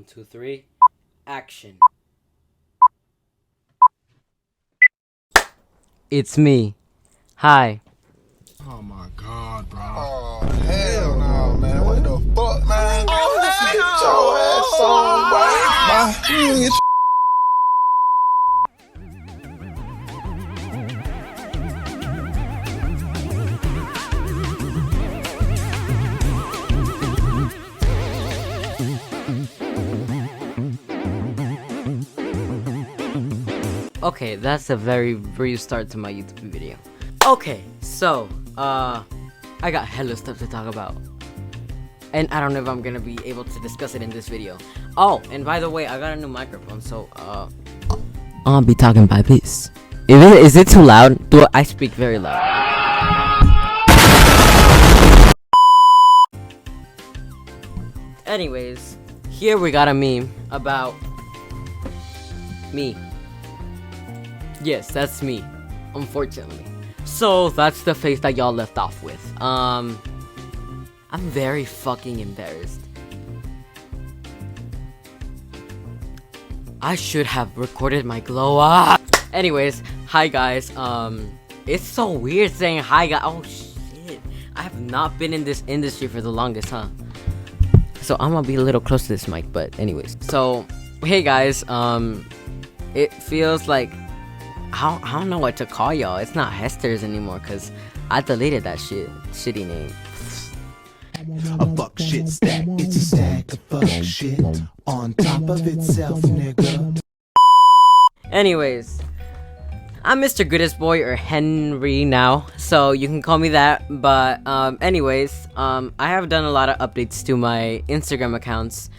1, 2, 3, action. It's me. Hi. Oh my god, bro. Oh, hell no, man. What the fuck, man? Get your ass on, boy. You get Okay, that's a very brief start to my YouTube video. Okay, so, I got hella stuff to talk about. And I don't know if I'm gonna be able to discuss it in this video. Oh, and by the way, I got a new microphone, so, I'll be talking by this. Is it too loud? I speak very loud. Anyways, here we got a meme about me. Yes, that's me, unfortunately. So that's the face that y'all left off with. I'm very fucking embarrassed. I should have recorded my glow up. Anyways, hi guys. It's so weird saying hi guys. Oh shit, I have not been in this industry for the longest, huh? So I'm gonna be a little close to this mic, but anyways. So, hey guys, it feels like I don't know what to call y'all. It's not Hester's anymore because I deleted that shitty name. A fuck shit stack. It's a stack of fuck shit on top of itself, nigga. Anyways, I'm Mr. Goodest Boy or Henry now, so you can call me that. But anyways, I have done a lot of updates to my Instagram accounts.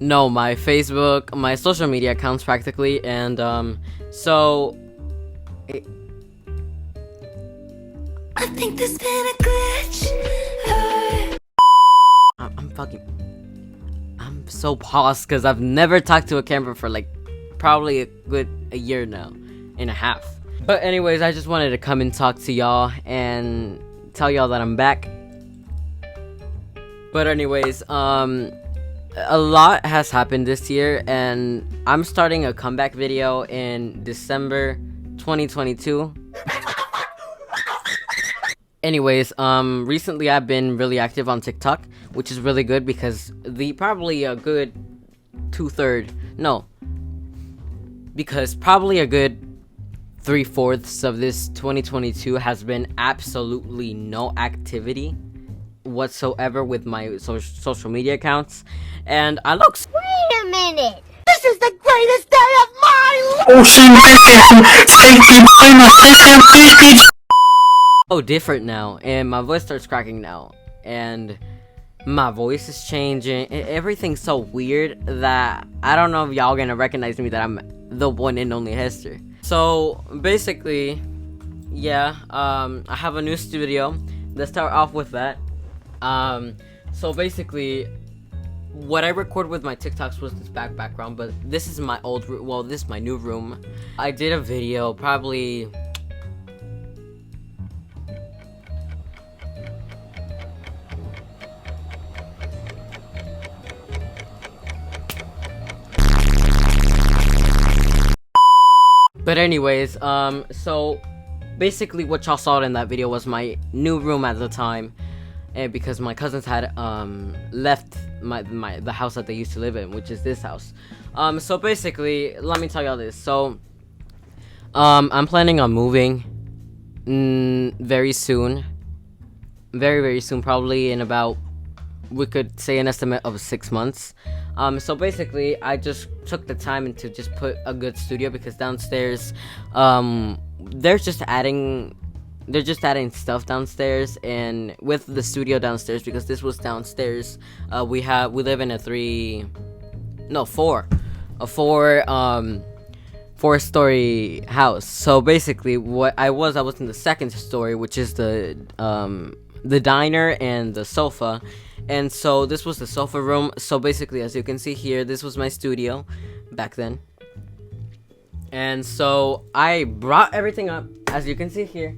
No, my Facebook, my social media accounts practically, and so I think there's been a glitch. I'm so paused because I've never talked to a camera for like probably a year now and a half. But anyways, I just wanted to come and talk to y'all and tell y'all that I'm back. But anyways, a lot has happened this year, and I'm starting a comeback video in December 2022. Anyways, recently I've been really active on TikTok, which is really good because probably a good 3/4 of this 2022 has been absolutely no activity whatsoever with my social media accounts, and I look Wait a minute. This is the greatest day of my life. so different now, and my voice starts cracking now, and my voice is changing. Everything's so weird that I don't know if y'all gonna recognize me that I'm the one and only Hester. So basically, yeah, I have a new studio. Let's start off with that. So basically, what I record with my TikToks was this background, but this is my old room. Well, this is my new room. I did a video probably but anyways, so basically what y'all saw in that video was my new room at the time. And because my cousins had left the house that they used to live in, which is this house. So basically, let me tell y'all this. So I'm planning on moving very soon. Very soon, probably in about, we could say an estimate of 6 months. So basically, I just took the time to just put a good studio, because downstairs they're just adding stuff downstairs, and with the studio downstairs, because this was downstairs, we live in a 4-story house. So basically what I was in the second story, which is the diner and the sofa. And so this was the sofa room. So basically, as you can see here, this was my studio back then. And so I brought everything up, as you can see here.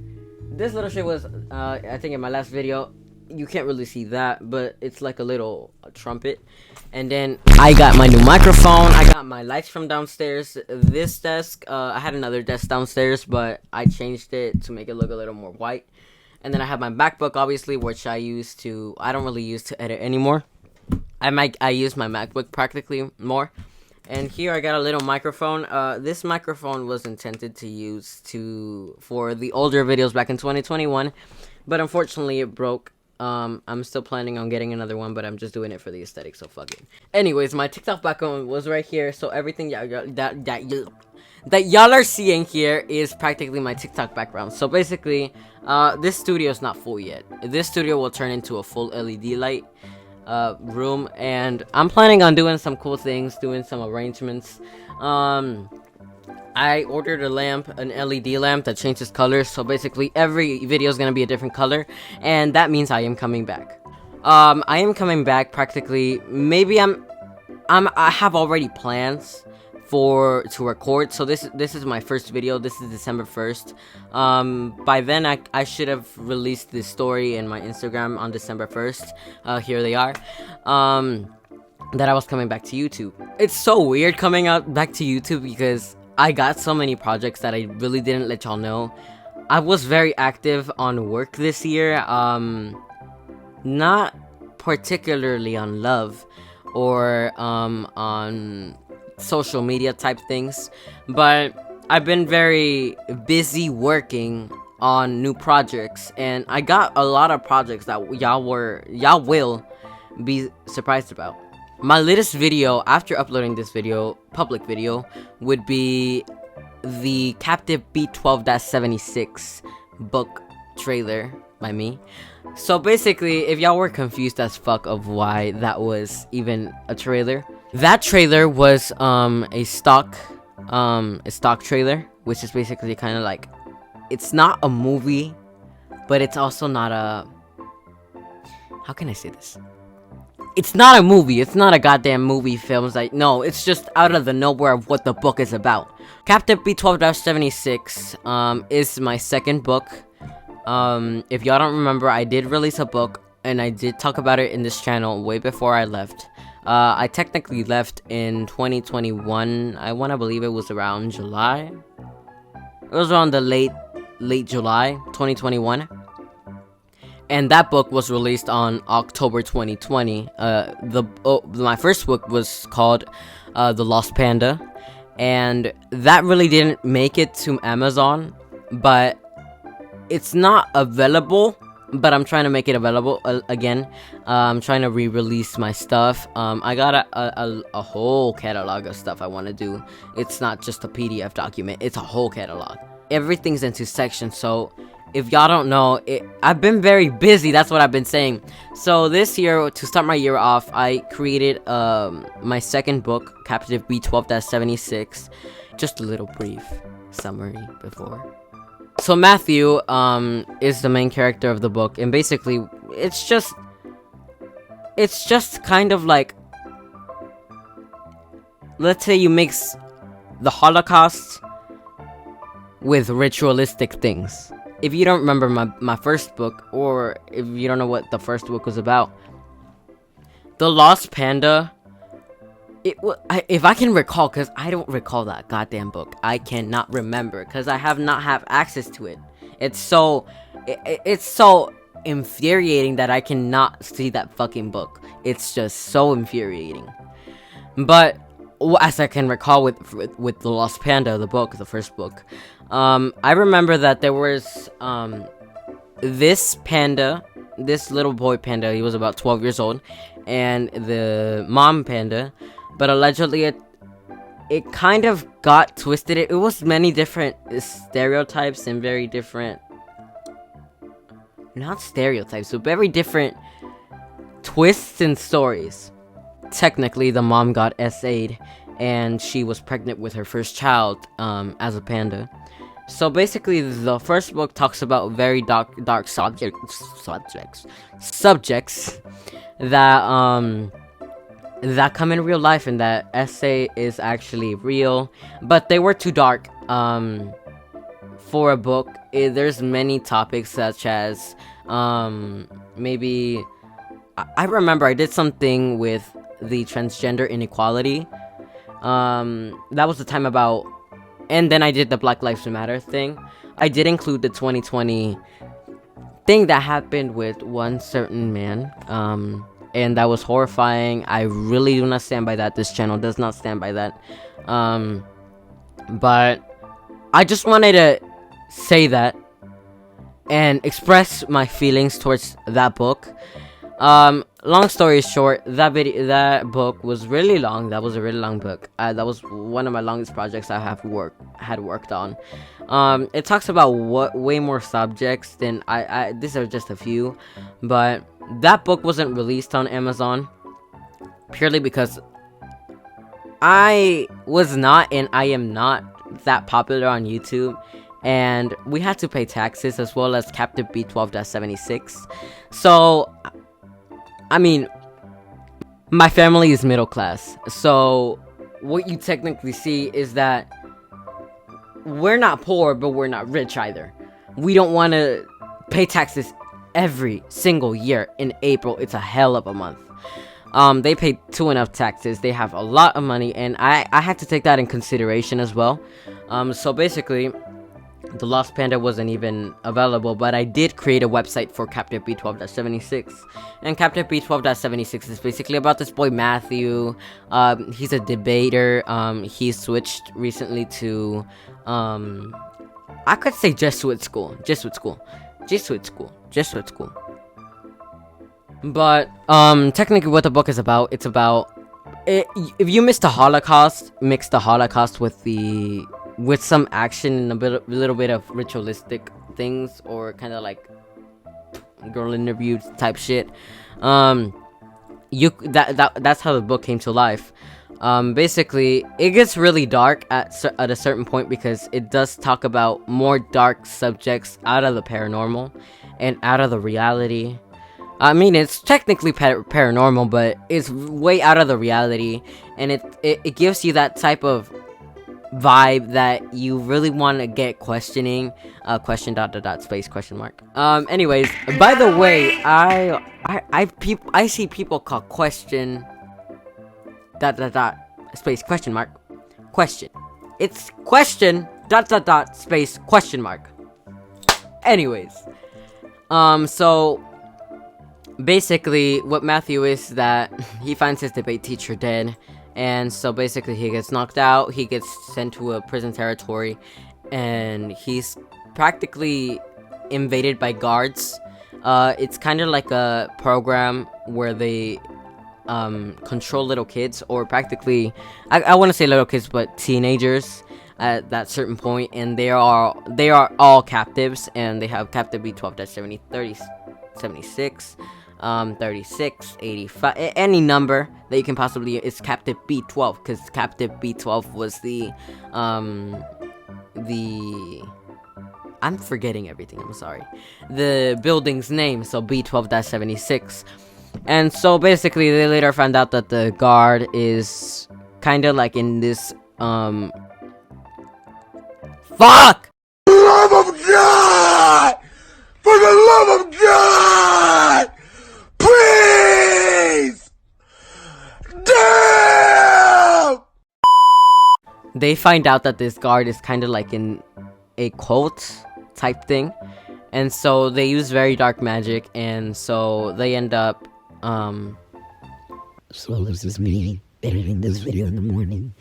This little shit was, I think in my last video, you can't really see that, but it's like a little trumpet. And then I got my new microphone. I got my lights from downstairs. This desk, I had another desk downstairs, but I changed it to make it look a little more white. And then I have my MacBook, obviously, which I don't really use to edit anymore. I use my MacBook practically more. And here I got a little microphone. This microphone was intended to use for the older videos back in 2021, but unfortunately it broke. I'm still planning on getting another one, but I'm just doing it for the aesthetic, so fuck it. Anyways, my TikTok background was right here, so everything that y'all are seeing here is practically my TikTok background. So basically, this studio is not full yet. This studio will turn into a full LED light room, and I'm planning on doing some cool things, doing some arrangements. I ordered an LED lamp that changes colors, so basically every video is gonna be a different color, and that means I am coming back. I am coming back practically. Maybe I have already plans to record. So this is my first video. This is December 1st. By then I should have released this story in my Instagram on December 1st. Here they are. That I was coming back to YouTube. It's so weird coming back to YouTube because I got so many projects that I really didn't let y'all know. I was very active on work this year. Not particularly on love or on social media type things, but I've been very busy working on new projects, and I got a lot of projects that y'all will be surprised about. My latest video after uploading this video, public video, would be the Captive B12-76 book trailer by me. So basically, if y'all were confused as fuck of why that was even a trailer, that trailer was a stock trailer, which is basically kind of like, it's not a movie, but it's also not a, how can I say this? It's not a movie. It's not a goddamn movie film. It's like, no, it's just out of the nowhere of what the book is about. Captive B12-76 is my second book. If y'all don't remember, I did release a book, and I did talk about it in this channel way before I left. I technically left in 2021. I want to believe it was around July. It was around the late July 2021. And that book was released on October 2020. My first book was called The Lost Panda, and that really didn't make it to Amazon, but it's not available. But I'm trying to make it available again. I'm trying to re-release my stuff. I got a whole catalog of stuff I want to do. It's not just a PDF document. It's a whole catalog. Everything's into sections, so if y'all don't know, I've been very busy. That's what I've been saying. So this year, to start my year off, I created my second book, Captive B12-76. Just a little brief summary before. So Matthew is the main character of the book, and basically it's just kind of like, let's say you mix the Holocaust with ritualistic things. If you don't remember my first book, or if you don't know what the first book was about, The Lost Panda, if I can recall, because I don't recall that goddamn book. I cannot remember, because I have not have access to it. It's so infuriating that I cannot see that fucking book. It's just so infuriating. But as I can recall with The Lost Panda, the book, the first book, I remember that there was this panda, this little boy panda. He was about 12 years old, and the mom panda. But allegedly, it kind of got twisted. It was many different stereotypes and very different, not stereotypes, but very different twists and stories. Technically, the mom got SA'd, and she was pregnant with her first child as a panda. So basically, the first book talks about very dark subjects that come in real life, and that essay is actually real, but they were too dark for a book. There's many topics such as maybe I remember I did something with the transgender inequality. That was the time about, and then I did the Black Lives Matter thing. I did include the 2020 thing that happened with one certain man, and that was horrifying. I really do not stand by that. This channel does not stand by that. But I just wanted to say that and express my feelings towards that book. Long story short, that book was really long. That was a really long book. That was one of my longest projects I had worked on. It talks about way more subjects than these are just a few, but that book wasn't released on Amazon purely because I was not, and I am not, that popular on YouTube, and we had to pay taxes as well as Captive B12-76. So, I mean, my family is middle class, so what you technically see is that we're not poor, but we're not rich either. We don't want to pay taxes every single year in April. It's a hell of a month. They pay too enough taxes. They have a lot of money, and I had to take that in consideration as well. So basically, the Lost Panda wasn't even available, but I did create a website for Captive B12-76, and Captive B12-76 is basically about this boy Matthew. He's a debater. He switched recently to, I could say Jesuit school. But, technically what the book is about, it's about, if you miss the Holocaust, mix the Holocaust with some action and a little bit of ritualistic things, or kind of like girl interviews type shit, that's how the book came to life. Basically, it gets really dark at a certain point because it does talk about more dark subjects out of the paranormal and out of the reality. I mean, it's technically paranormal, but it's way out of the reality, and it gives you that type of vibe that you really want to get questioning. Question ... space question mark. Anyways, by the way, I see people call question ... space question mark question. It's question ... space question mark. Anyways, so basically what Matthew is that he finds his debate teacher dead, and so basically he gets knocked out, he gets sent to a prison territory, and he's practically invaded by guards. It's kind of like a program where they control little kids, or practically, I want to say little kids, but teenagers at that certain point, and they are all captives, and they have Captive B12-76, 36, 85, any number that you can possibly, it's Captive B12, because Captive B12 was the I'm forgetting everything, I'm sorry, the building's name, so B12-76. And so basically they later found out that the guard is kind of like in this fuck! For the love of God! For the love of God! Please! Damn! They find out that this guard is kind of like in a cult type thing, and so they use very dark magic, and so they end up So this is me editing this video in the morning,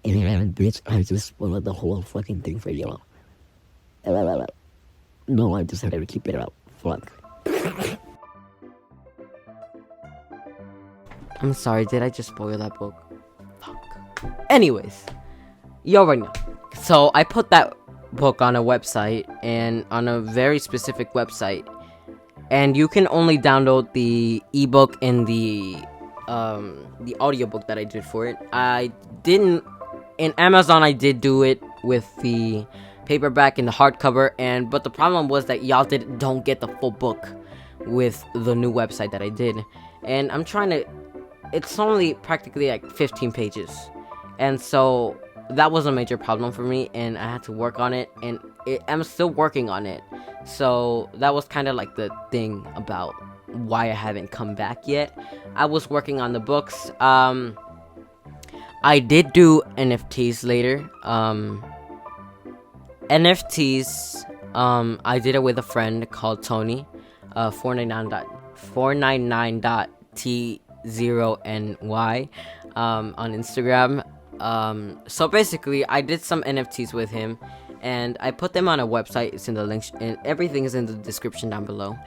and bitch, I just spoiled the whole fucking thing for you. No, I just had to keep it up. Fuck. I'm sorry, did I just spoil that book? Fuck. Anyways, you already know. So I put that book on a website, and on a very specific website, and you can only download the ebook and the audiobook that I did for it. I didn't, in Amazon I did do it with the paperback and the hardcover, but the problem was that y'all don't get the full book with the new website that I did, and I'm trying to, it's only practically like 15 pages, and so that was a major problem for me, and I had to work on it, and I'm still working on it. So that was kind of like the thing about why I haven't come back yet. I was working on the books. I did do NFTs later. NFTs, I did it with a friend called Tony, 499.t0ny, on Instagram. So basically, I did some NFTs with him, and I put them on a website. It's in the link, and everything is in the description down below.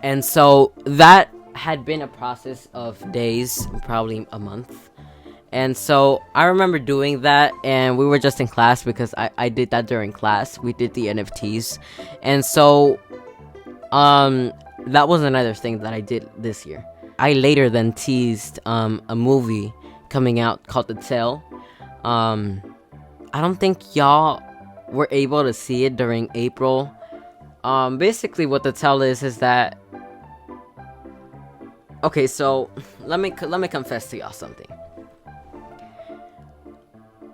And so that had been a process of days, probably a month. And so I remember doing that, and we were just in class because I did that during class. We did the NFTs. And so that was another thing that I did this year. I later then teased a movie coming out called The Tale. I don't think y'all were able to see it during April. Basically what The Tale is that, okay, so let me confess to y'all something.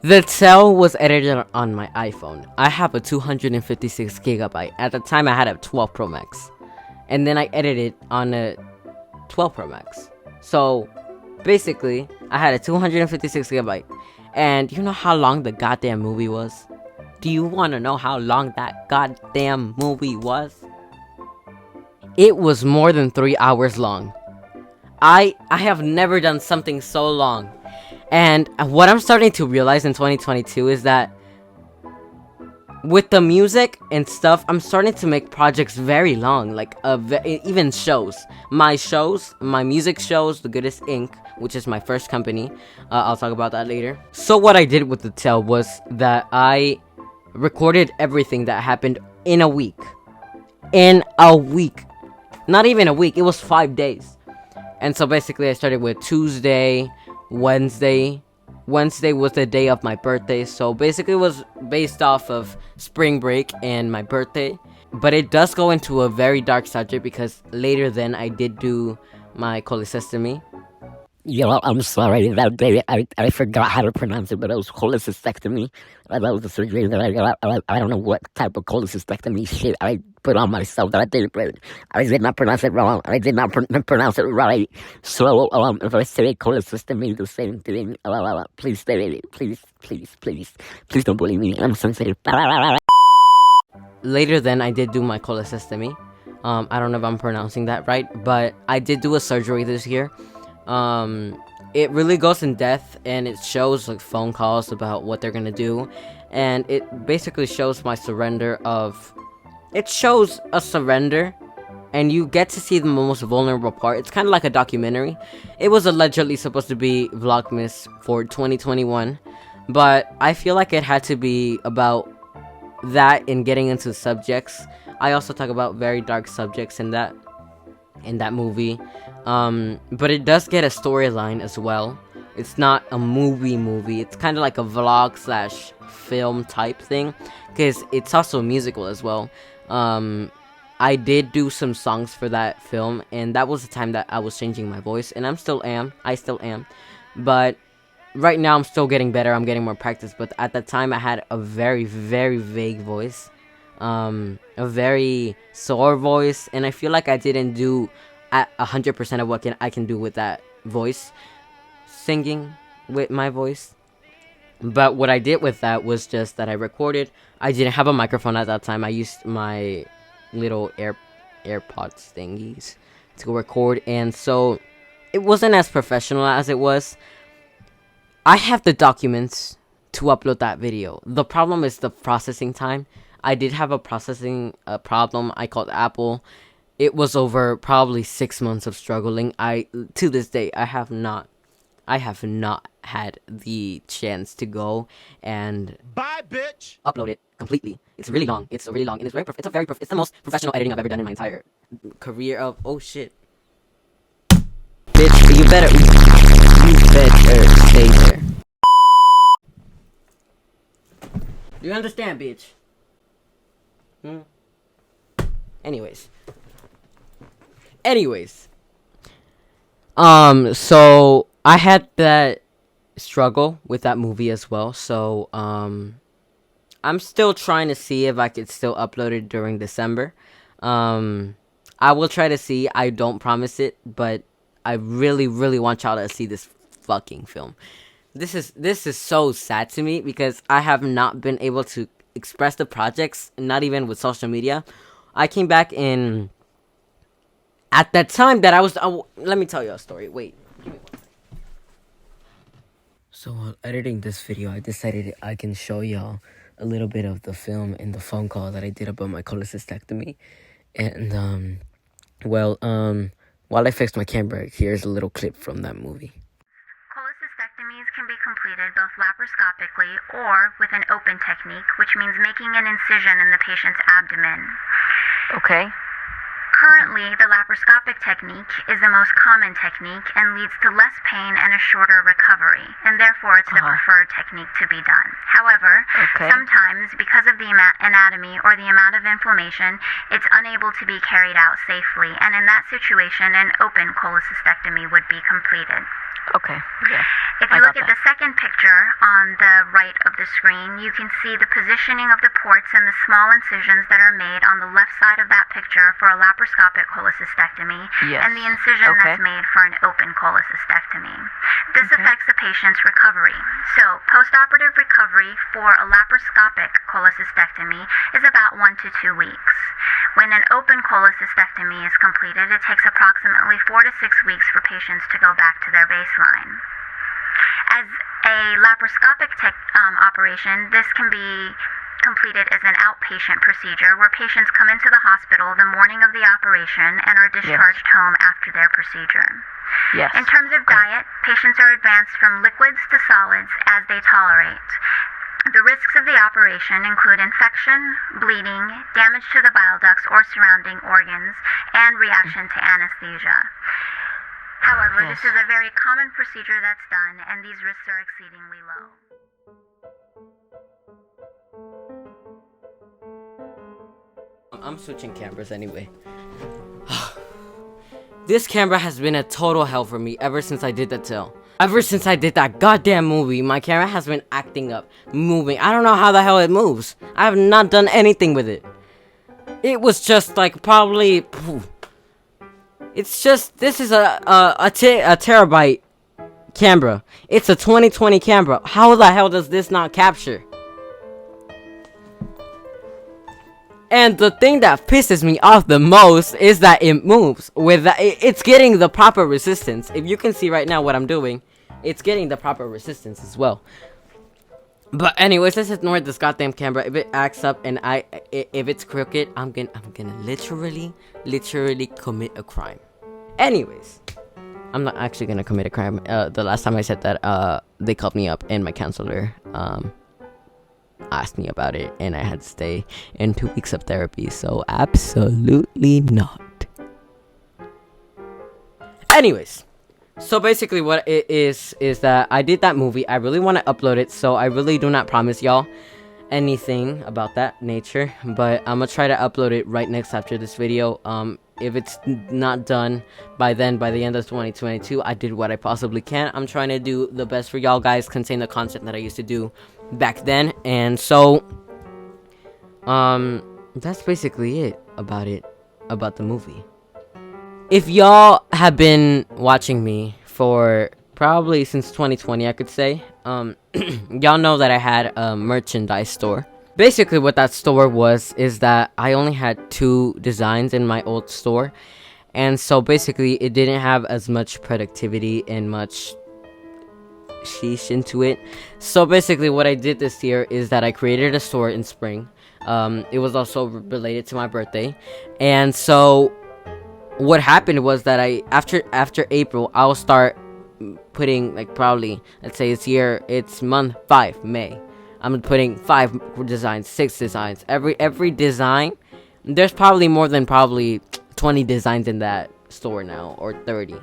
The Tale was edited on my iPhone. I have a 256 gigabyte. At the time, I had a 12 Pro Max. And then I edited on a 12 Pro Max. So, basically, I had a 256 gigabyte. And you know how long the goddamn movie was? Do you want to know how long that goddamn movie was? It was more than 3 hours long. I have never done something so long. And what I'm starting to realize in 2022 is that with the music and stuff, I'm starting to make projects very long, like even shows. My music shows, The Goodest Inc., which is my first company. I'll talk about that later. So what I did with The Tale was that I recorded everything that happened in a week. In a week. Not even a week, it was 5 days. And so basically I started with Tuesday, Wednesday was the day of my birthday, so basically it was based off of spring break and my birthday. But it does go into a very dark subject because later then I did do my cholecystectomy. Yo, I'm sorry that day. I forgot how to pronounce it, but it was cholecystectomy. That was the surgery that I got. I don't know what type of cholecystectomy shit I put on myself that I did, but I did not pronounce it wrong. I did not pronounce it right. So, if I say cholecystectomy, the same thing. Please stay it. Please don't bully me. I'm sensitive. Later then I did do my cholecystectomy. I don't know if I'm pronouncing that right, but I did do a surgery this year. It really goes in depth, and it shows like phone calls about what they're gonna do, and it basically shows my surrender of, it shows a surrender, and you get to see the most vulnerable part. It's kind of like a documentary. It was allegedly supposed to be Vlogmas for 2021, but I feel like it had to be about that and getting into subjects. I also talk about very dark subjects in that movie. But it does get a storyline as well. It's not a movie. It's kind of like a vlog / film type thing, because it's also a musical as well. I did do some songs for that film, and that was the time that I was changing my voice, and I still am. But right now I'm still getting better. I'm getting more practice, but at the time I had a very, very vague voice, a very sore voice, and I feel like I didn't do at 100% of what I can do with that voice, singing with my voice. But what I did with that was just that I recorded. I didn't have a microphone at that time. I used my little AirPods thingies to record, and so it wasn't as professional as it was. I have the documents to upload that video. The problem is the processing time. I did have a processing problem. I called Apple. It was over probably 6 months of struggling. To this day, I have not had the chance to go and upload it completely. It's really long. It's really long, and it's it's the most professional editing I've ever done in my entire career of. Oh shit, bitch! You better stay there. Do you understand, bitch? Anyways, so I had that struggle with that movie as well. So I'm still trying to see if I could still upload it during December. I I will try to see. I don't promise it, but I really, really want y'all to see this fucking film. This is so sad to me because I have not been able to express the projects, not even with social media. I came back in at that time that I was. Let me tell you a story. Wait. So while editing this video, I decided I can show y'all a little bit of the film and the phone call that I did about my cholecystectomy. And while I fixed my camera, here's a little clip from that movie. Cholecystectomies can be completed both laparoscopically or with an open technique, which means making an incision in the patient's abdomen. Okay. Currently, the laparoscopic technique is the most common technique and leads to less pain and a shorter recovery, and therefore it's the preferred technique to be done. However, sometimes, because of the anatomy or the amount of inflammation, it's unable to be carried out safely, and in that situation, an open cholecystectomy would be completed. Okay, yeah. If you look at the second picture on the right of the screen, you can see the positioning of the ports and the small incisions that are made on the left side of that picture for a laparoscopic cholecystectomy, and the incision that's made for an open cholecystectomy. This affects the patient's recovery. So, postoperative recovery for a laparoscopic cholecystectomy is about 1 to 2 weeks. When an open cholecystectomy is completed, it takes approximately 4 to 6 weeks for patients to go back to their baseline. As a laparoscopic operation, this can be completed as an outpatient procedure where patients come into the hospital the morning of the operation and are discharged home after their procedure. Yes. In terms of diet, patients are advanced from liquids to solids as they tolerate. The risks of the operation include infection, bleeding, damage to the bile ducts or surrounding organs, and reaction to anesthesia. However, this is a very common procedure that's done, and these risks are exceedingly low. I'm switching cameras anyway. This camera has been a total hell for me ever since I did that till. Ever since I did that goddamn movie, my camera has been acting up, moving. I don't know how the hell it moves. I have not done anything with it. It was just like probably... It's just, this is a terabyte camera. It's a 2020 camera. How the hell does this not capture? And the thing that pisses me off the most is that it moves. It's getting the proper resistance. If you can see right now what I'm doing, it's getting the proper resistance as well. But anyways, let's ignore this goddamn camera. If it acts up and if it's crooked, I'm gonna literally commit a crime. Anyways, I'm not actually gonna commit a crime. The last time I said that, they called me up and my counselor asked me about it, and I had to stay in 2 weeks of therapy. So absolutely not. Anyways. So basically what it is that I did that movie. I really want to upload it, so I really do not promise y'all anything about that nature, but I'm gonna try to upload it right next after this video. If it's not done by the end of 2022, I did what I possibly can. I'm trying to do the best for y'all guys, contain the content that I used to do back then. And so that's basically it about the movie. If y'all have been watching me for probably since 2020, I could say, y'all know that I had a merchandise store. Basically what that store is that I only had 2 designs in my old store, and so basically it didn't have as much productivity and much sheesh into it. So basically what I did this year is that I created a store in spring. It was also related to my birthday, and so what happened was that after April, I'll start putting, like, probably, let's say it's month 5, May. I'm putting 5 designs, 6 designs. Every design, there's probably more than 20 designs in that store now, or 30.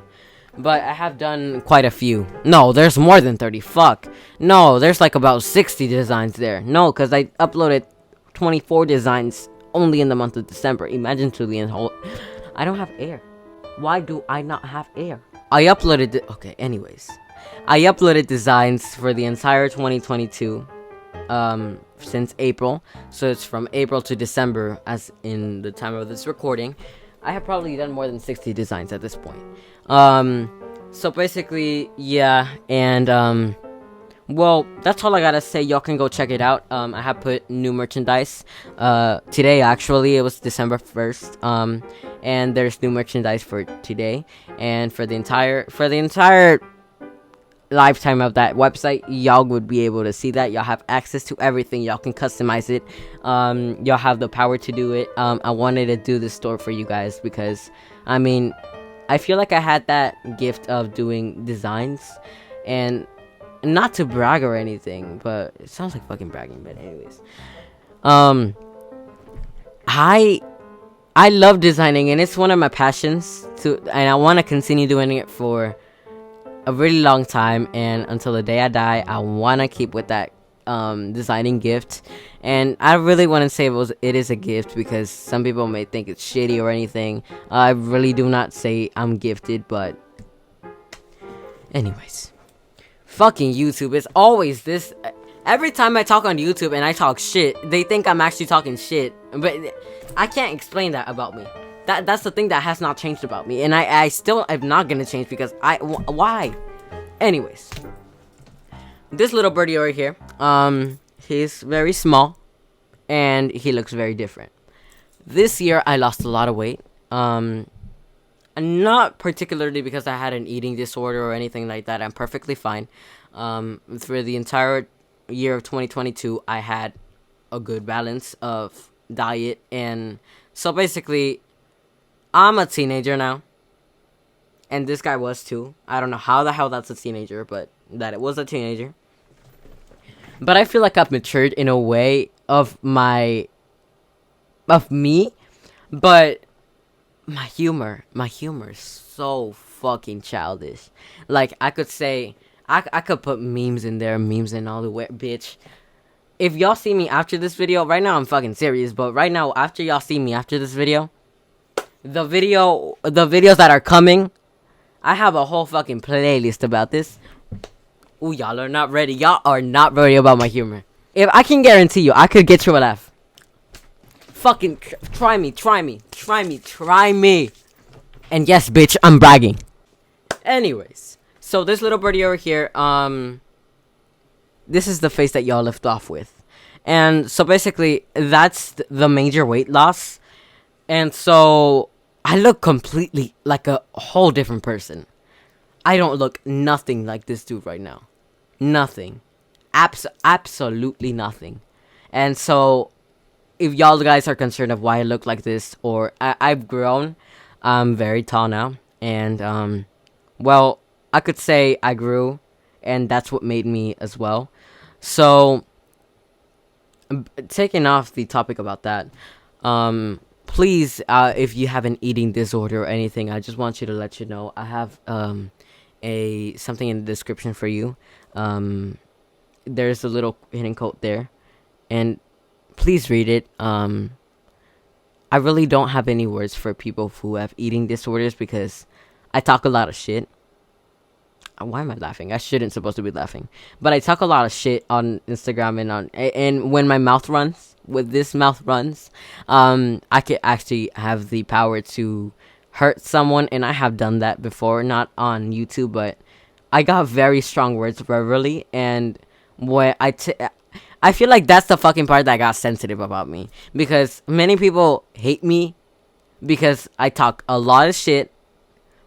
But I have done quite a few. No, there's more than 30. Fuck. No, there's like about 60 designs there. No, because I uploaded 24 designs only in the month of December. Imagine to the whole... I don't have air. Why do I not have air? I uploaded... Okay, anyways. I uploaded designs for the entire 2022. Since April. So it's from April to December, as in the time of this recording. I have probably done more than 60 designs at this point. So basically, yeah, and well, that's all I gotta say. Y'all can go check it out. I have put new merchandise today. Actually, it was December 1st. And there's new merchandise for today, and for the entire lifetime of that website, y'all would be able to see that. Y'all have access to everything. Y'all can customize it. Y'all have the power to do it. I wanted to do this store for you guys because, I mean, I feel like I had that gift of doing designs, and not to brag or anything, but it sounds like fucking bragging. But anyways, I love designing, and it's one of my passions and I want to continue doing it for a really long time, and until the day I die, I want to keep with that designing gift. And I really want to say it is a gift, because some people may think it's shitty or anything. I really do not say I'm gifted, but anyways, fucking YouTube is always this. Every time I talk on YouTube and I talk shit, they think I'm actually talking shit, but I can't explain that about me. That's the thing that has not changed about me, and I still am not gonna change, because why? Anyways, this little birdie over here, he's very small, and he looks very different. This year, I lost a lot of weight, not particularly because I had an eating disorder or anything like that. I'm perfectly fine. For the entire year of 2022, I had a good balance of diet, and so basically, I'm a teenager now, and this guy was too. I don't know how the hell that's a teenager, but that it was a teenager. But I feel like I've matured in a way of me, but my humor is so fucking childish. Like, I could say, I could put memes in there, memes and all the way, bitch. If y'all see me after this video, right now I'm fucking serious, but right now, after y'all see me after this video, the videos that are coming, I have a whole fucking playlist about this. Ooh, y'all are not ready. Y'all are not ready about my humor. If I can guarantee you, I could get you a laugh. Fucking try me. And yes, bitch, I'm bragging. Anyways, so this little birdie over here, this is the face that y'all left off with. And so basically, that's the major weight loss. And so I look completely like a whole different person. I don't look nothing like this dude right now. Nothing. Absolutely nothing. And so if y'all guys are concerned of why I look like this, or I've grown, I'm very tall now. And, well, I could say I grew, and that's what made me as well. So, taking off the topic about that, please, if you have an eating disorder or anything, I just want you to let you know I have something in the description for you. There's a little hidden quote there, and please read it. I really don't have any words for people who have eating disorders, because I talk a lot of shit. Why am I laughing? I shouldn't supposed to be laughing, but I talk a lot of shit on Instagram and when my mouth runs. With this mouth runs, I could actually have the power to hurt someone, and I have done that before, not on YouTube, but I got very strong words verbally, and when I feel like that's the fucking part that got sensitive about me, because many people hate me because I talk a lot of shit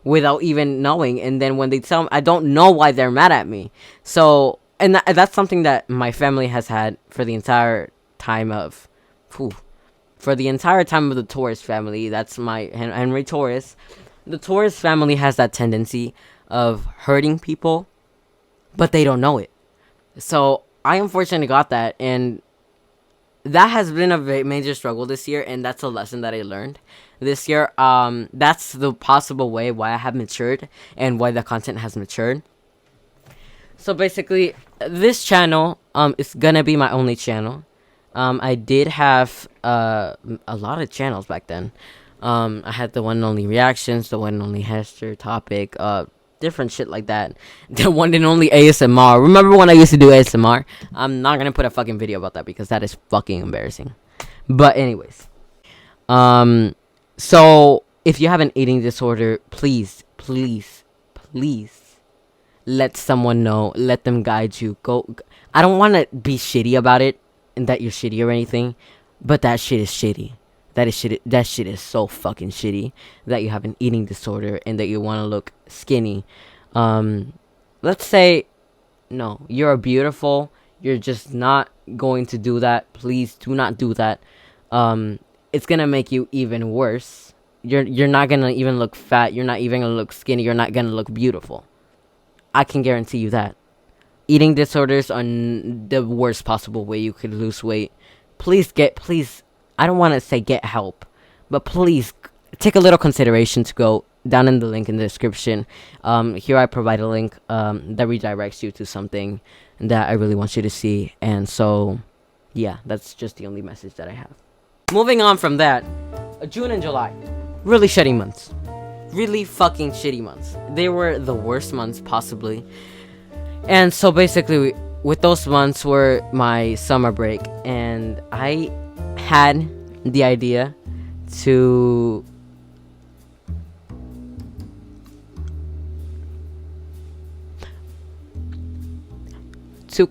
without even knowing, and then when they tell me, I don't know why they're mad at me. So, and that's something that my family has had for the entire time of the Torres family. That's my Henry Torres. The Torres family has that tendency of hurting people, but they don't know it. So I unfortunately got that, and that has been a major struggle this year, and that's a lesson that I learned this year. That's the possible way why I have matured and why the content has matured. So basically, this channel is gonna be my only channel. I did have a lot of channels back then. I had the one and only reactions, the one and only Hester topic, different shit like that. The one and only ASMR. Remember when I used to do ASMR? I'm not gonna put a fucking video about that because that is fucking embarrassing. But anyways, so if you have an eating disorder, please let someone know. Let them guide you. I don't want to be shitty about it and that you're shitty or anything, but that shit is shitty. That shit is so fucking shitty that you have an eating disorder and that you want to look skinny. Let's say, no, you're beautiful. You're just not going to do that. Please do not do that. It's gonna make you even worse. You're not gonna even look fat. You're not even gonna look skinny. You're not gonna look beautiful. I can guarantee you that. Eating disorders are the worst possible way you could lose weight. Please, I don't want to say get help, but please take a little consideration to go down in the link in the description. Here I provide a link that redirects you to something that I really want you to see. And so, yeah, that's just the only message that I have. Moving on from that, June and July, really shitty months. Really fucking shitty months. They were the worst months possibly. And so basically, with those months were my summer break, and I had the idea to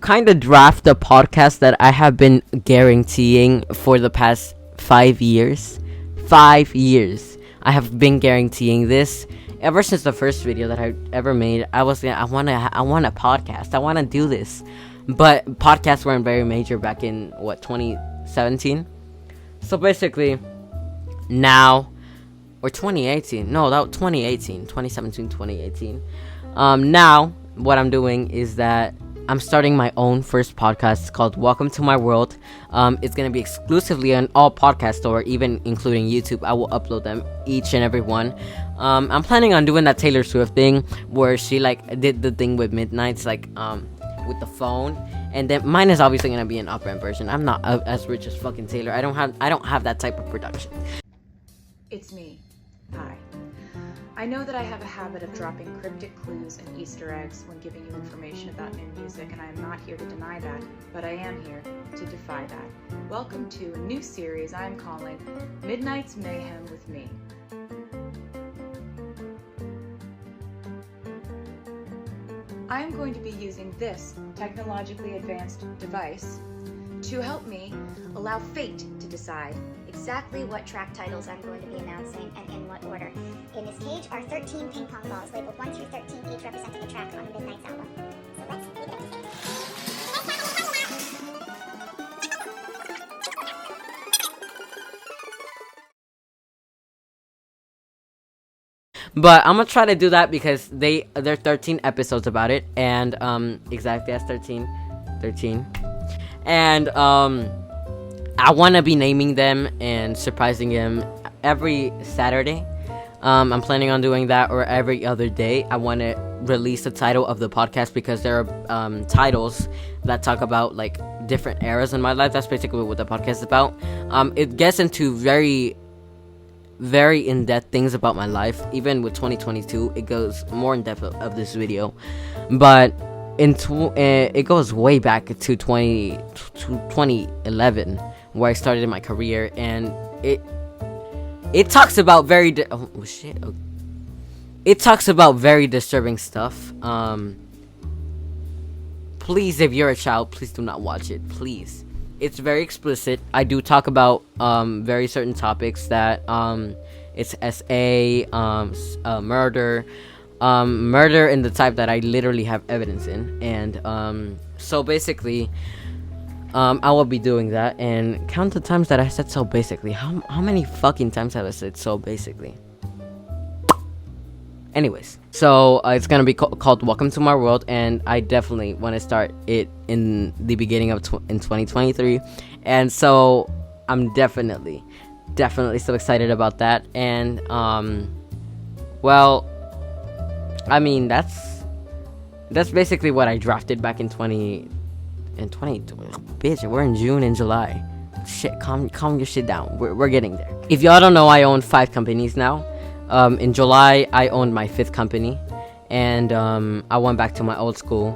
kind of draft the podcast that I have been guaranteeing for the past 5 years. 5 years. I have been guaranteeing this ever since the first video that I ever made. I want a podcast. I want to do this. But podcasts weren't very major back in 2017. So basically, now, or 2018. No, that was 2018. 2017, 2018. Now, what I'm doing is that I'm starting my own first podcast called Welcome to My World. It's going to be exclusively on all podcast store, even including YouTube. I will upload them, each and every one. I'm planning on doing that Taylor Swift thing where she did the thing with Midnights, with the phone. And then mine is obviously going to be an off-brand version. I'm not as rich as fucking Taylor. I don't have that type of production. It's me. Hi. I know that I have a habit of dropping cryptic clues and Easter eggs when giving you information about new music, and I am not here to deny that, but I am here to defy that. Welcome to a new series I am calling Midnight's Mayhem with Me. I am going to be using this technologically advanced device to help me allow fate to decide exactly what track titles I'm going to be announcing and in what order. In this cage are 13 ping pong balls labeled 1 through 13, each representing a track on the Midnight's album. So let's leave it at this. But I'm gonna try to do that because there are 13 episodes about it, and exactly, that's 13, and I want to be naming them and surprising them every Saturday. I'm planning on doing that, or every other day. I want to release the title of the podcast because there are titles that talk about different eras in my life. That's basically what the podcast is about. It gets into very in-depth things about my life. Even with 2022, it goes more in depth of this video, but it goes way back to 2011 where I started my career, and it talks about it talks about very disturbing stuff. Please, if you're a child, please do not watch it, please. It's very explicit. I do talk about very certain topics that it's SA, murder in the type that I literally have evidence in, and so basically I will be doing that. And count the times that I said so basically. How many fucking times have I said so basically? Anyways, so it's gonna be called Welcome to My World, and I definitely want to start it in the beginning of in 2023, and so I'm definitely so excited about that. And well, I mean, that's basically what I drafted back in 20. Bitch, we're in June and July. Shit, calm your shit down. We're getting there. If y'all don't know, I own 5 companies now. In July, I owned my 5th company, and I went back to my old school.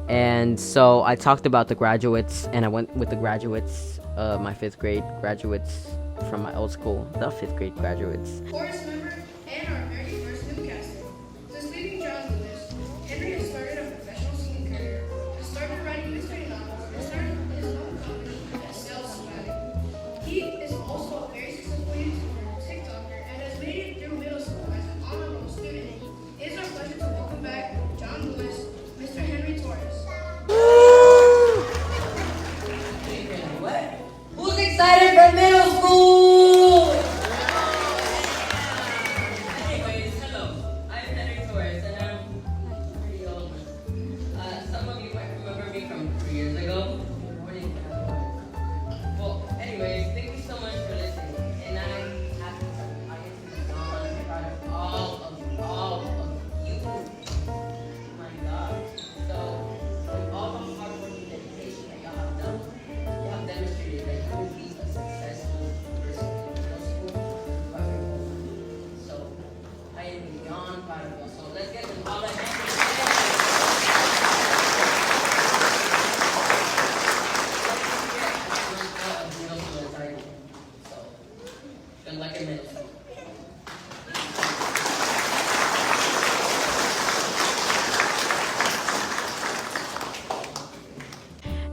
And so I talked about the graduates, and I went with the graduates, my 5th grade graduates from my old school, the 5th grade graduates. Chorus member,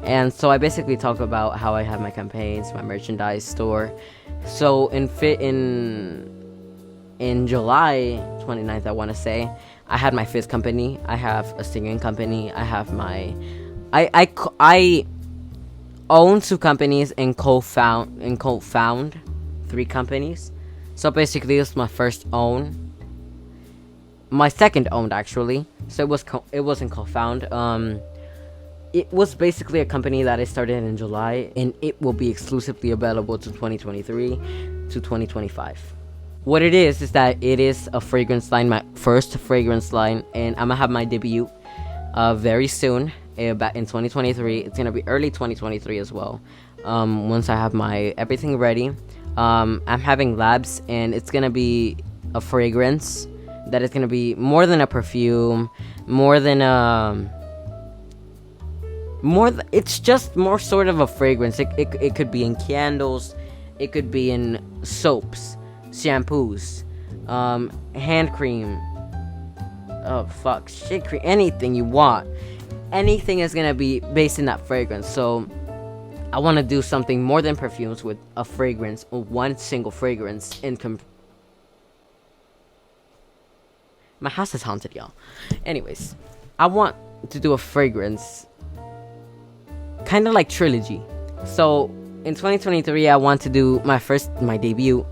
And so I basically talk about how I have my campaigns, my merchandise store. So in July 29th, I want to say, I had my 5th company. I have a singing company. I have my I own 2 companies and co-found 3 companies. So basically, it's my first own, my second owned actually. So it wasn't co-found. It was basically a company that I started in July, and it will be exclusively available to 2023 to 2025. What it is that it is a fragrance line, my first fragrance line, and I'm gonna have my debut very soon, back in 2023. It's gonna be early 2023 as well. Once I have my everything ready, I'm having labs, and it's gonna be a fragrance that is gonna be more than a perfume, it's just more sort of a fragrance. It could be in candles, it could be in soaps, shampoos, hand cream, shit cream, anything you want. Anything is gonna be based in that fragrance. So I want to do something more than perfumes with a fragrance, or one single fragrance my house is haunted, y'all. Anyways, I want to do a fragrance kind of like trilogy. So in 2023, I want to do my debut,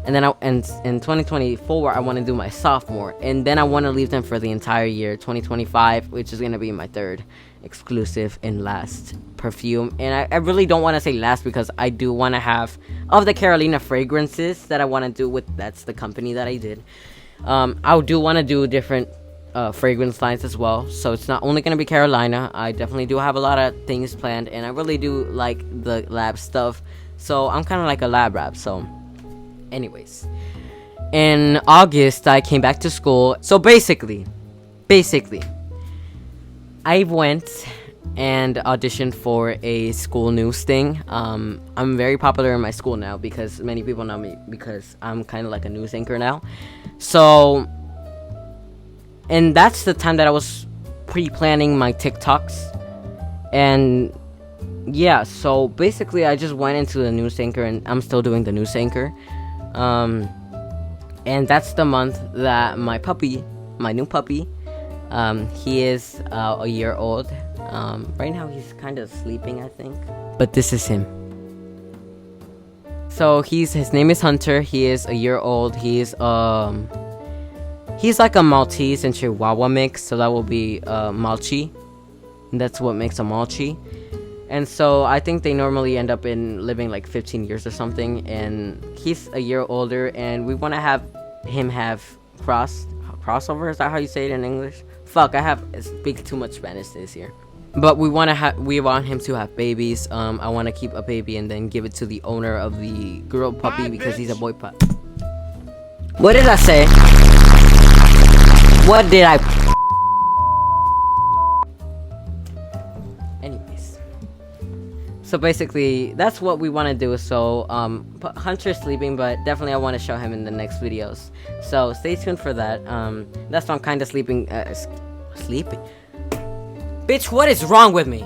and then in 2024, I want to do my sophomore, and then I want to leave them for the entire year 2025, which is gonna be my 3rd exclusive and last perfume. And I really don't want to say last, because I do want to have of the Carolina fragrances that I want to do with. That's the company that I did. I do want to do different fragrance lines as well, so it's not only gonna be Carolina. I definitely do have a lot of things planned, and I really do like the lab stuff, so I'm kind of like a lab rat. So anyways, in August I came back to school. So basically I went and auditioned for a school news thing. I'm very popular in my school now, because many people know me because I'm kind of like a news anchor now. So, and that's the time that I was pre-planning my TikToks. And yeah, so basically I just went into the news anchor, and I'm still doing the news anchor. And that's the month that my new puppy, he is a year old. Right now he's kind of sleeping, I think. But this is him. So his name is Hunter. He is a year old. He's like a Maltese and Chihuahua mix, so that will be Malchi. That's what makes a Malchi. And so I think they normally end up living like 15 years or something, and he's a year older, and we want to have him have crossover. Is that how you say it in English? Fuck, I speak too much Spanish this year. But we want him to have babies. I want to keep a baby and then give it to the owner of the girl puppy, because he's a boy pup. What did I say? What did I? Anyways, so basically that's what we want to do. So Hunter's sleeping, but definitely I want to show him in the next videos. So stay tuned for that. That's why I'm kind of sleeping. Sleeping. Bitch, what is wrong with me?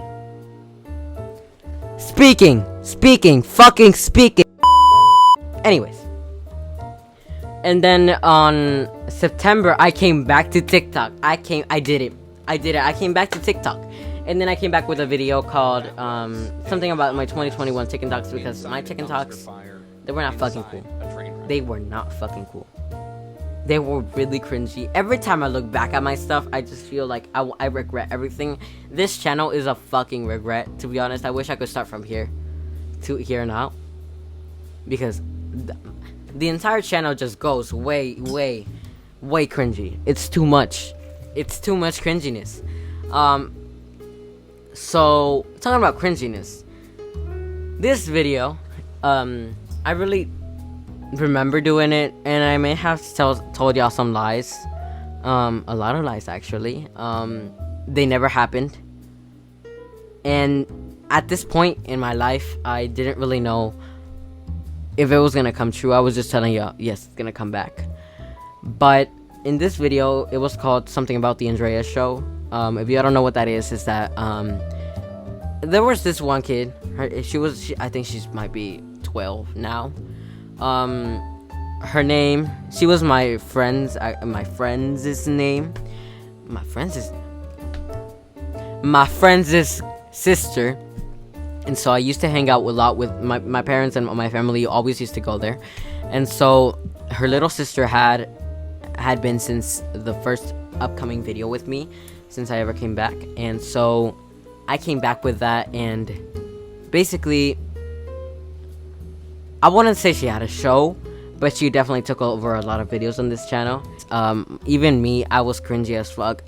Speaking. Anyways. And then on September, I came back to TikTok. I did it. I came back to TikTok. And then I came back with a video called something about my 2021 TikToks, because my TikToks, they were not fucking cool. They were not fucking cool. They were really cringy. Every time I look back at my stuff, I just feel like I regret everything. This channel is a fucking regret, to be honest. I wish I could start from here to here now, because the entire channel just goes way cringy. It's too much. It's too much cringiness. So talking about cringiness, this video, I really remember doing it, and I may have told y'all some lies, a lot of lies actually. They never happened, and at this point in my life, I didn't really know if it was gonna come true. I was just telling y'all, yes, it's gonna come back. But in this video, it was called something about the Andrea show. If y'all don't know what that is that there was this one kid. I think she might be 12 now. Her name, she was my friend's name. My friend's sister. And so I used to hang out a lot with my parents, and my family always used to go there. And so her little sister had been since the first upcoming video with me, since I ever came back. And so I came back with that, and basically I wouldn't say she had a show, but she definitely took over a lot of videos on this channel. Even me, I was cringy as fuck.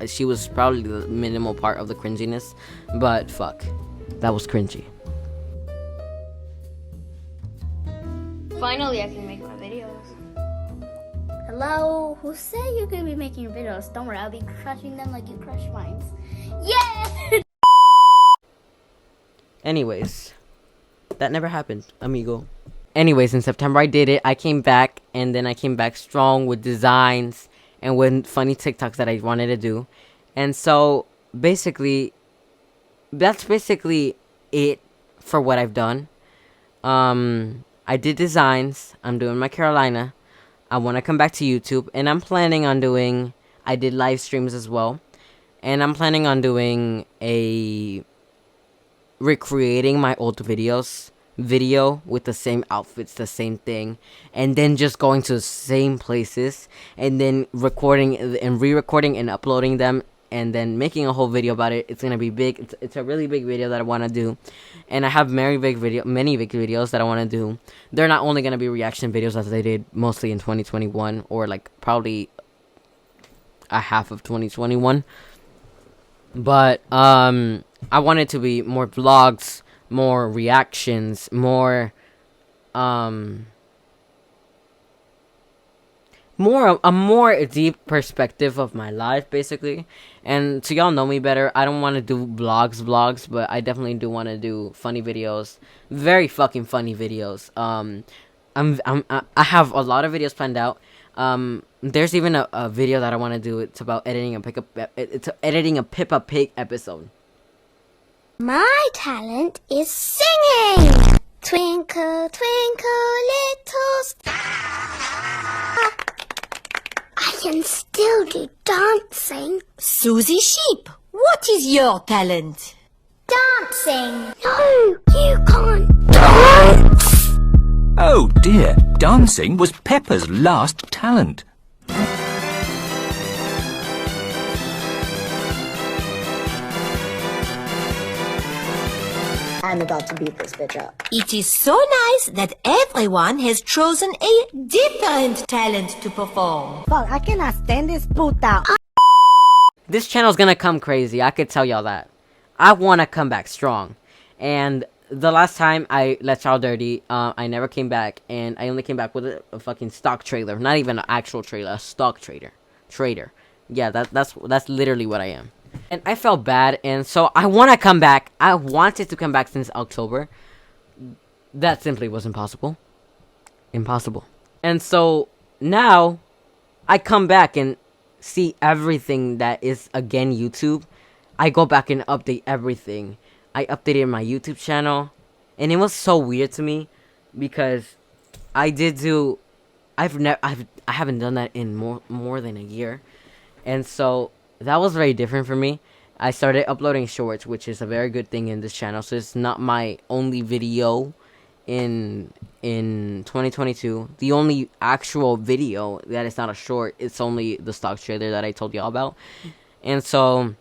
She was probably the minimal part of the cringiness, but fuck, that was cringy. Finally, I can make my videos. Hello? Who said you're gonna be making your videos? Don't worry, I'll be crushing them like you crush mine. Yeah! Anyways, that never happened, amigo. Anyways, in September I did it. I came back, and then I came back strong with designs and with funny TikToks that I wanted to do. And so, basically, that's basically it for what I've done. I did designs. I'm doing my Carolina. I want to come back to YouTube, and I'm planning on doing, I did live streams as well. And I'm planning on doing recreating my old video with the same outfits, the same thing, and then just going to the same places, and then recording and re-recording and uploading them, and then making a whole video about it. It's gonna be big. It's a really big video that I want to do, and I have many big videos that I want to do. They're not only gonna be reaction videos as they did mostly in 2021, or like probably a half of 2021, but I want it to be more vlogs, more reactions, more a more deep perspective of my life, basically. And so y'all know me better, I don't want to do vlogs, but I definitely do want to do funny videos, very fucking funny videos. I have a lot of videos planned out. There's even a video that I want to do. It's about editing a Peppa Pig episode. My talent is singing! Twinkle, twinkle, little star. I can still do dancing. Susie Sheep, what is your talent? Dancing! No, you can't dance! Oh dear, dancing was Peppa's last talent. I'm about to beat this bitch up. It is so nice that everyone has chosen a different talent to perform. Fuck, I cannot stand this puta. This channel's gonna come crazy, I could tell y'all that. I wanna come back strong. And the last time I let y'all dirty, I never came back, and I only came back with a fucking stock trailer. Not even an actual trailer, a stock trader. Yeah, that's literally what I am. And I felt bad, and so I want to come back. I wanted to come back since October. That simply was impossible. Impossible. And so now I come back and see everything that is again YouTube. I go back and update everything. I updated my YouTube channel, and it was so weird to me because I haven't done that in more than a year. And so that was very different for me. I started uploading shorts, which is a very good thing in this channel. So it's not my only video in 2022. The only actual video that is not a short, it's only the stock trailer that I told y'all about. And so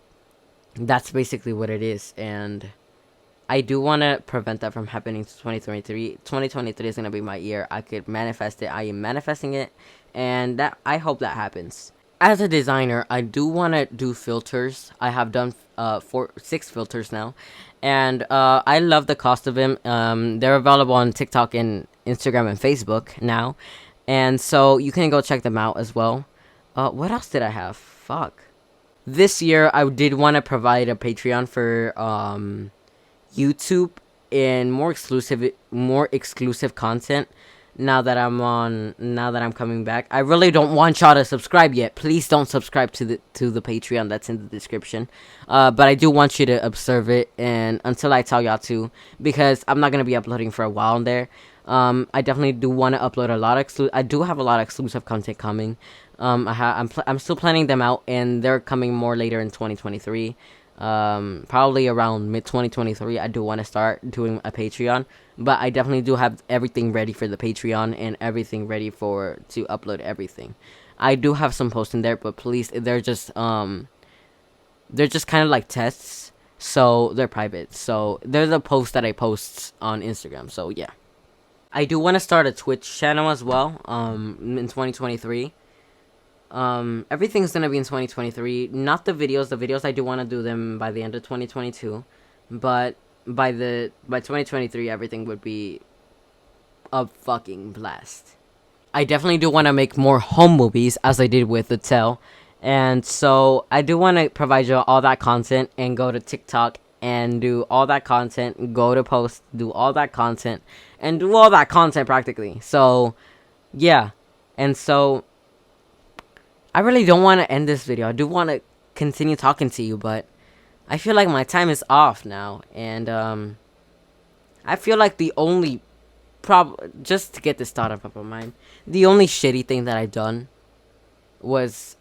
that's basically what it is. And I do want to prevent that from happening to 2023. 2023 is going to be my year. I could manifest it. I am manifesting it. And that I hope that happens. As a designer, I do want to do filters. I have done 6 filters now, and I love the cost of them. They're available on TikTok and Instagram and Facebook now, and so you can go check them out as well. What else did I have? Fuck. This year, I did want to provide a Patreon for YouTube and more exclusive content now that I'm coming back. I really don't want y'all to subscribe yet. Please don't subscribe to the Patreon that's in the description. But I do want you to observe it, and until I tell y'all to, because I'm not gonna be uploading for a while on there. I definitely do want to upload a lot of I do have a lot of exclusive content coming. I'm still planning them out, and they're coming more later in 2023. Probably around mid 2023. I do want to start doing a Patreon, but I definitely do have everything ready for the Patreon and everything ready to upload everything. I do have some posts in there, but please, they're just kind of like tests, so they're private. So they're the posts that I post on Instagram. So yeah, I do want to start a Twitch channel as well. In 2023. Everything's gonna be in 2023. Not the videos. The videos I do want to do them by the end of 2022, but by 2023, everything would be a fucking blast. I definitely do want to make more home movies, as I did with the Tell, and so I do want to provide you all that content and go to TikTok and do all that content. Go to post, do all that content, and do all that content practically. So yeah, and so I really don't want to end this video. I do want to continue talking to you, but I feel like my time is off now, and I feel like the only just to get this thought up of mine, the only shitty thing that I've done was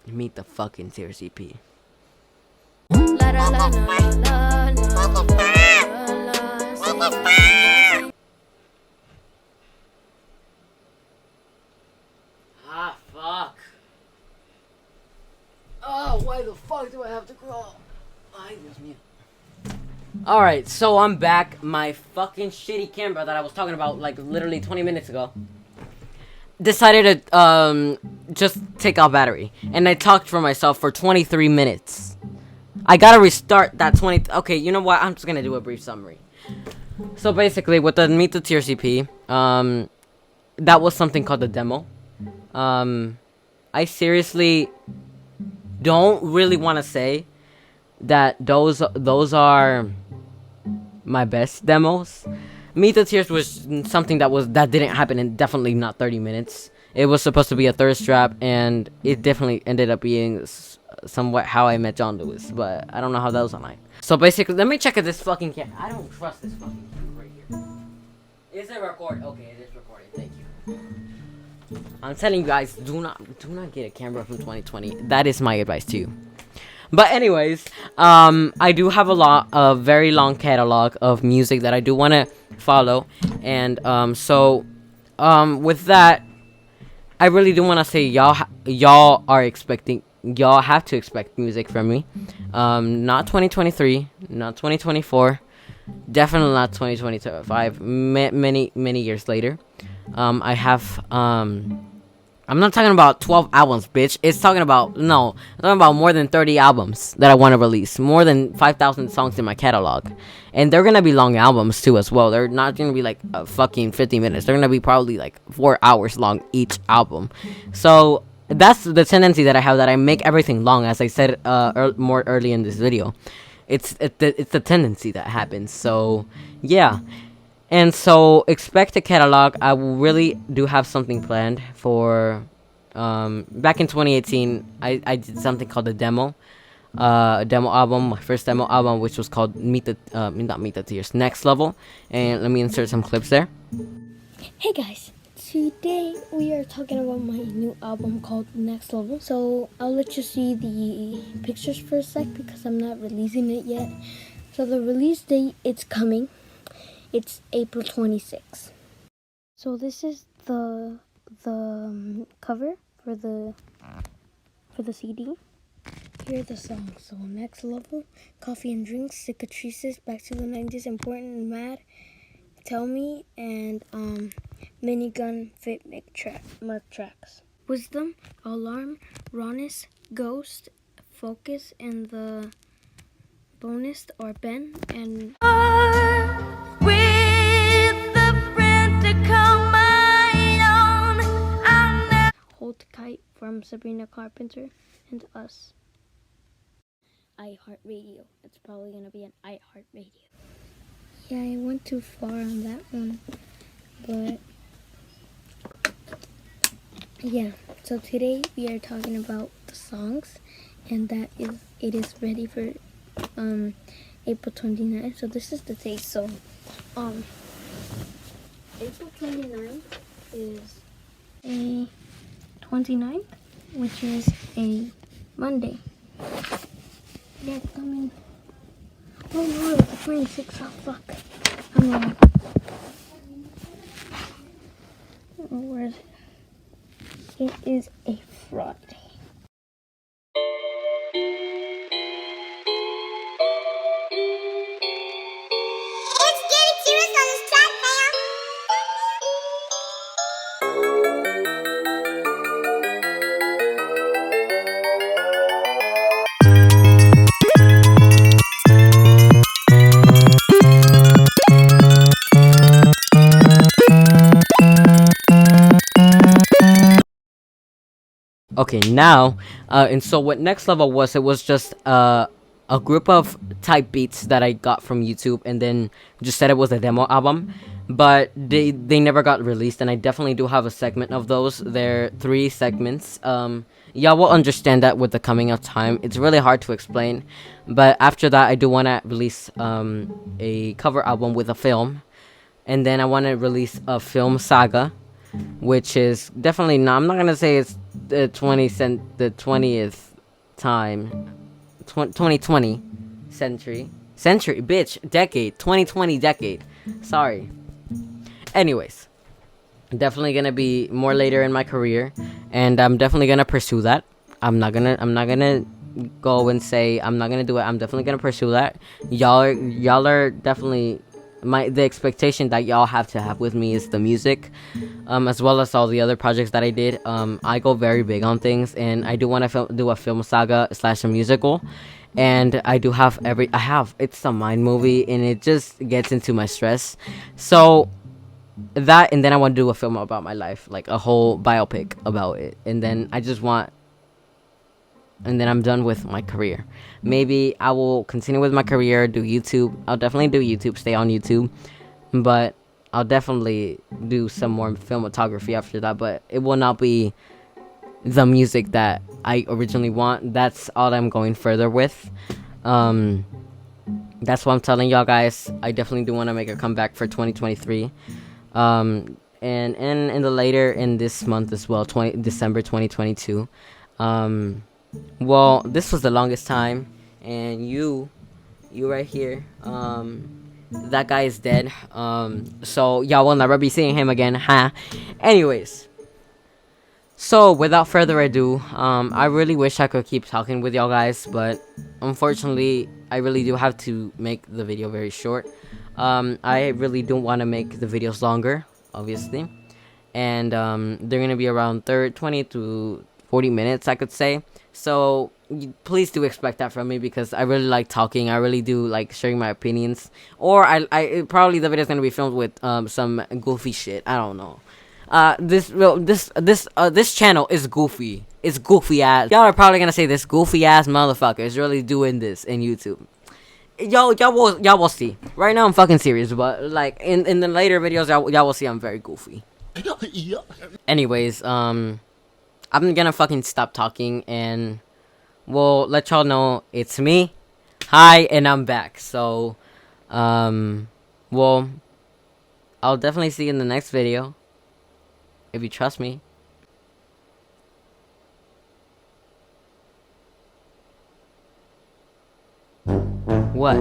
meet the fucking TRCP. Ah, fuck. Oh, why the fuck do I have to crawl? Alright, so I'm back. My fucking shitty camera that I was talking about like literally 20 minutes ago decided to just take out battery, and I talked for myself for 23 minutes. I gotta restart that 20. Okay, you know what? I'm just gonna do a brief summary. So basically, with the Meet the TRCP, that was something called the demo. I seriously don't really want to say that those are my best demos. Meet the Tears was something that didn't happen in definitely not 30 minutes. It was supposed to be a thirst trap, and it definitely ended up being somewhat How I Met John Lewis, but I don't know how that was online. So basically, let me check if this fucking camera. I don't trust this fucking camera right here. Is it recording? Okay, it is recording. Thank you. I'm telling you guys, do not get a camera from 2020. That is my advice to you. But anyways, I do have a very long catalog of music that I do want to follow, and with that, I really do want to say y'all have to expect music from me. Not 2023, not 2024, definitely not 2025. Many years later. I'm not talking about 12 albums, bitch. I'm talking about more than 30 albums that I want to release. More than 5,000 songs in my catalog. And they're going to be long albums, too, as well. They're not going to be, like, fucking 50 minutes. They're going to be probably, like, 4 hours long each album. So, that's the tendency that I have, that I make everything long, as I said more early in this video. It's the tendency that happens. So, yeah. And so, expect a catalog. I really do have something planned for, back in 2018, I did something called a demo album, my first demo album, which was called not Meet the Tears, Next Level. And let me insert some clips there. Hey guys, today we are talking about my new album called Next Level. So, I'll let you see the pictures for a sec, because I'm not releasing it yet. So, the release date, it's coming. It's April 26th. So this is the cover for the CD. Here are the songs. So Next Level, Coffee and Drinks, Cicatrices, Back to the 90s, Important and Mad, Tell Me, and Minigun, Fit, Mark Tracks. Wisdom, Alarm, Rawness, Ghost, Focus, and the bonus are Ben and Hold Kite from Sabrina Carpenter, and Us. iHeartRadio. It's probably gonna be an iHeartRadio. Yeah, I went too far on that one, but yeah. So today we are talking about the songs, and it is ready for April 29th. So this is the date. So April 29th is a 29th, which is a Monday. Yeah, coming. Oh no, it's the 26th. Oh fuck. I'm wrong. Oh, where is it? It is a Friday. Okay, now, and so what Next Level was, it was just a group of type beats that I got from YouTube, and then just said it was a demo album, but they never got released, and I definitely do have a segment of those. They're 3 segments. Y'all will understand that with the coming of time. It's really hard to explain, but after that, I do want to release a cover album with a film, and then I want to release a film saga, which is definitely not. I'm not gonna say it's the 20th time, 2020 century, bitch, decade, 2020 decade. Sorry. Anyways, definitely gonna be more later in my career, and I'm definitely gonna pursue that. I'm not gonna go and say I'm not gonna do it. I'm definitely gonna pursue that. Y'all are definitely the expectation that y'all have to have with me is the music, as well as all the other projects that I did. I go very big on things, and I do want to do a film saga / a musical, and I do have it's a mind movie, and it just gets into my stress. So that, and then I want to do a film about my life, like a whole biopic about it, and then I'm done with my career. Maybe I will continue with my career, do YouTube. I'll definitely do YouTube, stay on YouTube. But I'll definitely do some more filmography after that. But it will not be the music that I originally want. That's all I'm going further with. That's what I'm telling y'all guys. I definitely do want to make a comeback for 2023. And in the later in this month as well, December 2022. Well, this was the longest time, and you right here, that guy is dead, so y'all will never be seeing him again, huh? Anyways, so without further ado, I really wish I could keep talking with y'all guys, but unfortunately, I really do have to make the video very short. I really don't want to make the videos longer, obviously, and they're gonna be around 20 to 40 minutes, I could say. So please do expect that from me, because I really like talking. I really do like sharing my opinions. Or I probably the video is gonna be filmed with some goofy shit. I don't know. This channel is goofy. It's goofy ass. Y'all are probably gonna say this goofy ass motherfucker is really doing this in YouTube. Y'all will see. Right now I'm fucking serious, but like in the later videos y'all will see I'm very goofy. Anyways, I'm gonna fucking stop talking, and we'll let y'all know it's me. Hi, and I'm back. So, well, I'll definitely see you in the next video, if you trust me. What?